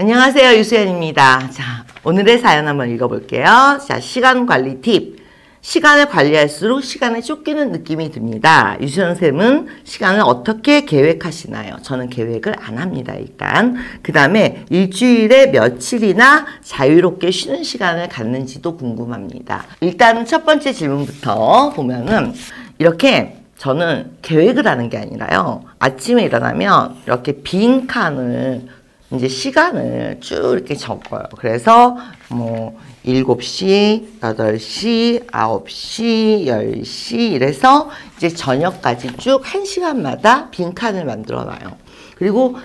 안녕하세요, 유수연입니다. 자, 오늘의 사연 한번 읽어볼게요. 자, 시간 관리 팁. 시간을 관리할수록 시간에 쫓기는 느낌이 듭니다. 유수연 쌤은 시간을 어떻게 계획하시나요? 저는 계획을 안 합니다, 일단. 그 다음에 일주일에 며칠이나 자유롭게 쉬는 시간을 갖는지도 궁금합니다. 일단 첫 번째 질문부터 보면은 이렇게 저는 계획을 하는 게 아니라요. 아침에 일어나면 이렇게 빈 칸을 이제 시간을 쭉 이렇게 적어요. 그래서 뭐 7시, 8시, 9시, 10시 이래서 이제 저녁까지 쭉 1시간마다 빈칸을 만들어 놔요. 그리고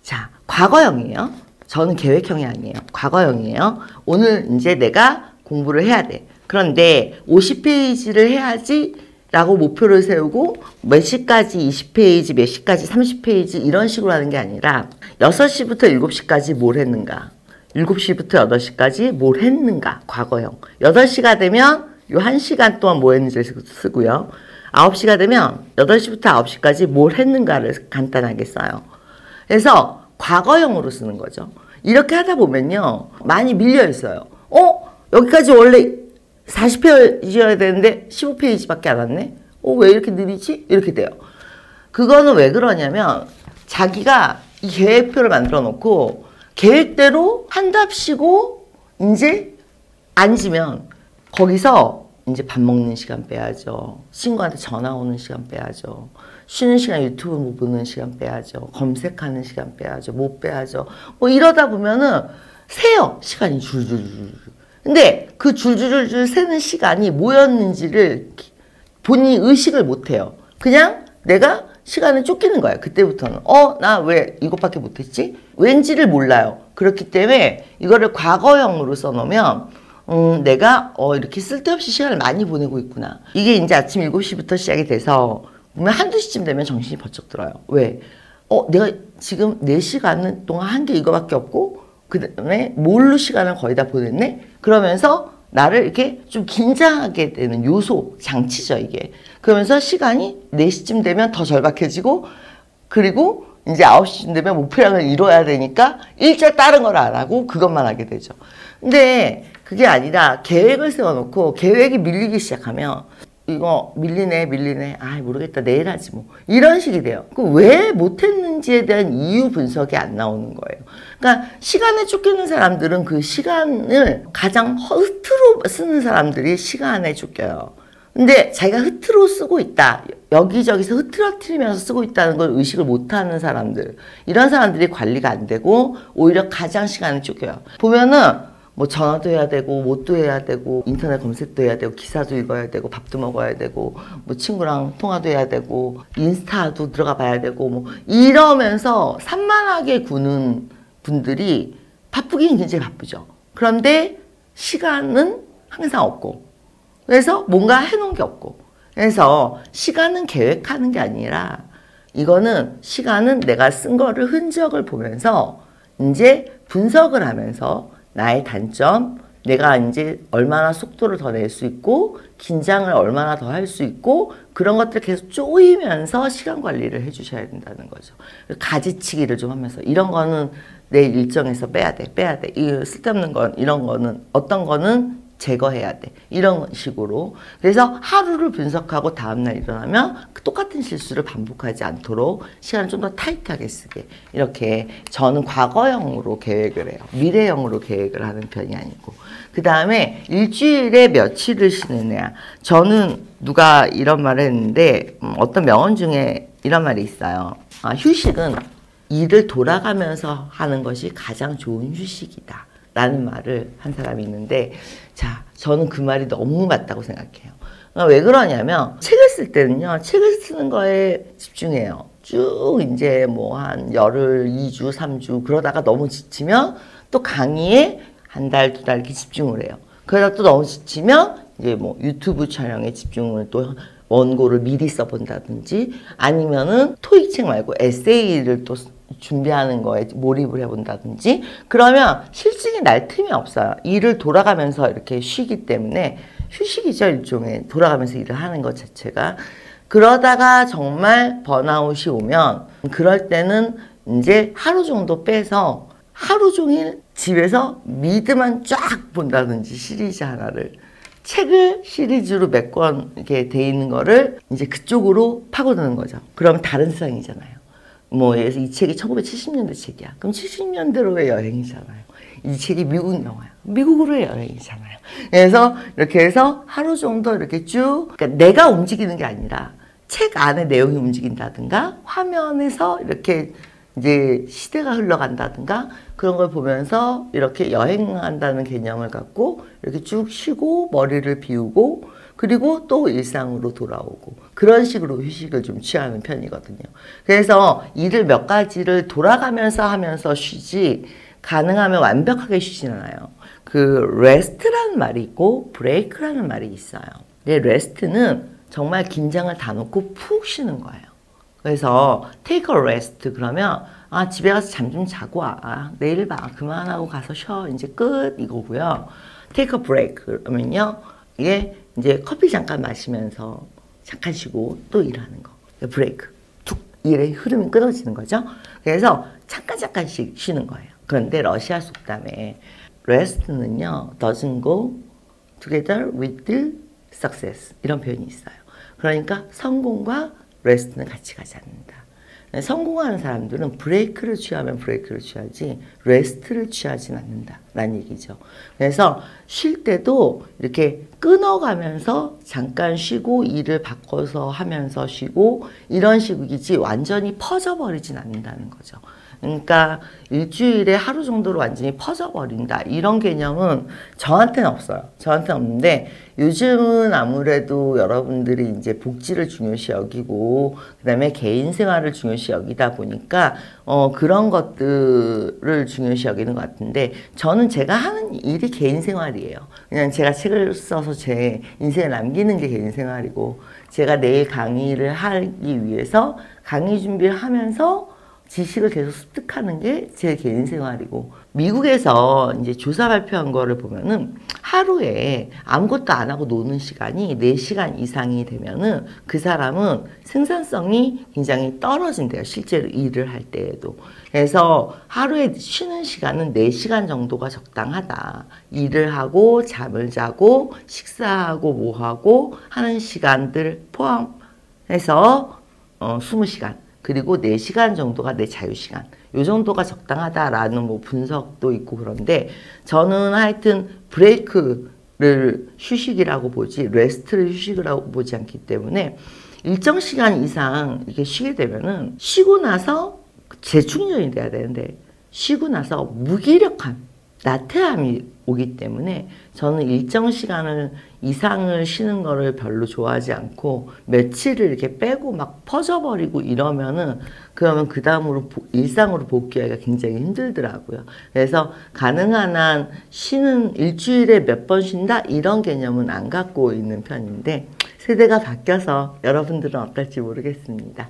자, 과거형이에요. 저는 계획형이 아니에요. 과거형이에요. 오늘 이제 내가 공부를 해야 돼. 그런데 50페이지를 해야지 라고 목표를 세우고 몇 시까지 20페이지, 몇 시까지 30페이지 이런 식으로 하는 게 아니라 6시부터 7시까지 뭘 했는가, 7시부터 8시까지 뭘 했는가, 과거형. 8시가 되면 요 1시간 동안 뭐 했는지 쓰고요. 9시가 되면 8시부터 9시까지 뭘 했는가를 간단하게 써요. 그래서 과거형으로 쓰는 거죠. 이렇게 하다 보면요, 많이 밀려 있어요. 여기까지 원래 40페이지여야 되는데 15페이지밖에 안 왔네? 왜 이렇게 느리지? 이렇게 돼요. 그거는 왜 그러냐면 자기가 이 계획표를 만들어 놓고 계획대로 한답시고 이제 앉으면 거기서 이제 밥 먹는 시간 빼야죠. 친구한테 전화 오는 시간 빼야죠. 쉬는 시간 유튜브 보는 시간 빼야죠. 검색하는 시간 빼야죠. 못 빼야죠. 뭐 이러다 보면은 새요. 시간이 줄줄줄. 근데 그 줄줄줄 새는 시간이 뭐였는지를 본인이 의식을 못해요. 그냥 내가 시간을 쫓기는 거야. 그때부터는 나 왜 이것밖에 못했지? 왠지를 몰라요. 그렇기 때문에 이거를 과거형으로 써놓으면 내가 이렇게 쓸데없이 시간을 많이 보내고 있구나. 이게 이제 아침 7시부터 시작이 돼서 보면 한두 시쯤 되면 정신이 번쩍 들어요. 왜? 내가 지금 4시간 동안 한 게 이거밖에 없고 그 다음에 뭘로 시간을 거의 다 보냈네? 그러면서 나를 이렇게 좀 긴장하게 되는 요소, 장치죠, 이게. 그러면서 시간이 4시쯤 되면 더 절박해지고, 그리고 이제 9시쯤 되면 목표량을 이뤄야 되니까 일절 다른 걸 안 하고 그것만 하게 되죠. 근데 그게 아니라 계획을 세워놓고 계획이 밀리기 시작하면 이거 밀리네. 모르겠다. 내일 하지 뭐. 이런 식이 돼요. 왜 못했는지에 대한 이유 분석이 안 나오는 거예요. 그러니까 시간에 쫓기는 사람들은 그 시간을 가장 흐트로 쓰는 사람들이 시간에 쫓겨요. 근데 자기가 흐트로 쓰고 있다. 여기저기서 흐트러뜨리면서 쓰고 있다는 걸 의식을 못하는 사람들. 이런 사람들이 관리가 안 되고 오히려 가장 시간에 쫓겨요. 보면은 뭐 전화도 해야 되고 뭣도 해야 되고 인터넷 검색도 해야 되고 기사도 읽어야 되고 밥도 먹어야 되고 뭐 친구랑 통화도 해야 되고 인스타도 들어가 봐야 되고 뭐 이러면서 산만하게 구는 분들이 바쁘긴 굉장히 바쁘죠. 그런데 시간은 항상 없고 그래서 뭔가 해놓은 게 없고 그래서 시간은 계획하는 게 아니라 이거는 시간은 내가 쓴 거를 흔적을 보면서 이제 분석을 하면서 나의 단점, 내가 이제 얼마나 속도를 더 낼 수 있고 긴장을 얼마나 더 할 수 있고 그런 것들을 계속 쪼이면서 시간 관리를 해주셔야 된다는 거죠. 가지치기를 좀 하면서 이런 거는 내 일정에서 빼야 돼. 이 쓸데없는 건 이런 거는 어떤 거는 제거해야 돼. 이런 식으로. 그래서 하루를 분석하고 다음날 일어나면 똑같은 실수를 반복하지 않도록 시간을 좀 더 타이트하게 쓰게. 이렇게 저는 과거형으로 계획을 해요. 미래형으로 계획을 하는 편이 아니고. 그 다음에 일주일에 며칠을 쉬느냐. 저는 누가 이런 말을 했는데 어떤 명언 중에 이런 말이 있어요. 휴식은 일을 돌아가면서 하는 것이 가장 좋은 휴식이다. 라는 말을 한 사람이 있는데 자, 저는 그 말이 너무 맞다고 생각해요. 왜 그러냐면 책을 쓸 때는요. 책을 쓰는 거에 집중해요. 쭉 이제 뭐 한 열흘, 2주, 3주 그러다가 너무 지치면 또 강의에 한 달, 2달 이렇게 집중을 해요. 그러다 또 너무 지치면 이제 뭐 유튜브 촬영에 집중을 또 원고를 미리 써본다든지 아니면은 토익 책 말고 에세이를 또 준비하는 거에 몰입을 해본다든지 그러면 실증이 날 틈이 없어요. 일을 돌아가면서 이렇게 쉬기 때문에 휴식이죠. 일종의 돌아가면서 일을 하는 것 자체가. 그러다가 정말 번아웃이 오면 그럴 때는 이제 하루 정도 빼서 하루 종일 집에서 미드만 쫙 본다든지 시리즈 하나를 책을 시리즈로 몇 권 이렇게 돼 있는 거를 이제 그쪽으로 파고드는 거죠. 그러면 다른 세상이잖아요. 뭐 예를 들어서 이 책이 1970년대 책이야. 그럼 70년대로의 여행이잖아요. 이 책이 미국 영화야. 미국으로의 여행이잖아요. 그래서 이렇게 해서 하루 정도 이렇게 쭉, 그러니까 내가 움직이는 게 아니라 책 안에 내용이 움직인다든가 화면에서 이렇게 이제 시대가 흘러간다든가 그런 걸 보면서 이렇게 여행한다는 개념을 갖고 이렇게 쭉 쉬고 머리를 비우고 그리고 또 일상으로 돌아오고 그런 식으로 휴식을 좀 취하는 편이거든요. 그래서 일을 몇 가지를 돌아가면서 하면서 쉬지 가능하면 완벽하게 쉬지는 않아요. 그 레스트라는 말이 있고 브레이크라는 말이 있어요. 근데 레스트는 정말 긴장을 다 놓고 푹 쉬는 거예요. 그래서 take a rest 그러면 아 집에 가서 잠 좀 자고 와. 내일 봐. 그만하고 가서 쉬어. 이제 끝 이거고요. take a break 그러면요. 이게 이제 커피 잠깐 마시면서 잠깐 쉬고 또 일하는 거. 브레이크. 툭 일의 흐름이 끊어지는 거죠. 그래서 잠깐씩 쉬는 거예요. 그런데 러시아 속담에 rest는요. doesn't go together with success 이런 표현이 있어요. 그러니까 성공과 레스트는 같이 가지 않는다. 성공하는 사람들은 브레이크를 취하면 브레이크를 취하지 레스트를 취하진 않는다 라는 얘기죠. 그래서 쉴 때도 이렇게 끊어가면서 잠깐 쉬고 일을 바꿔서 하면서 쉬고 이런 식이지 완전히 퍼져버리진 않는다는 거죠. 그러니까 일주일에 하루 정도로 완전히 퍼져버린다 이런 개념은 저한테는 없어요. 저한테는 없는데 요즘은 아무래도 여러분들이 이제 복지를 중요시 여기고 그 다음에 개인 생활을 중요시 여기다 보니까 그런 것들을 중요시 여기는 것 같은데 저는 제가 하는 일이 개인 생활이에요. 그냥 제가 책을 써서 제 인생을 남기는 게 개인 생활이고 제가 내일 강의를 하기 위해서 강의 준비를 하면서 지식을 계속 습득하는 게 제 개인 생활이고 미국에서 이제 조사 발표한 거를 보면은 하루에 아무것도 안 하고 노는 시간이 4시간 이상이 되면은 그 사람은 생산성이 굉장히 떨어진대요. 실제로 일을 할 때에도. 그래서 하루에 쉬는 시간은 4시간 정도가 적당하다. 일을 하고 잠을 자고 식사하고 뭐 하고 하는 시간들 포함해서 20시간. 그리고 4시간 정도가 내 자유시간. 요 정도가 적당하다라는 뭐 분석도 있고 그런데 저는 하여튼 브레이크를 휴식이라고 보지 레스트를 휴식이라고 보지 않기 때문에 일정 시간 이상 이렇게 쉬게 되면은 쉬고 나서 재충전이 돼야 되는데 쉬고 나서 무기력함, 나태함이 오기 때문에 저는 일정 시간을 이상을 쉬는 거를 별로 좋아하지 않고 며칠을 이렇게 빼고 막 퍼져버리고 이러면은 그러면 그 다음으로 일상으로 복귀하기가 굉장히 힘들더라고요. 그래서 가능한 한 쉬는 일주일에 몇 번 쉰다 이런 개념은 안 갖고 있는 편인데 세대가 바뀌어서 여러분들은 어떨지 모르겠습니다.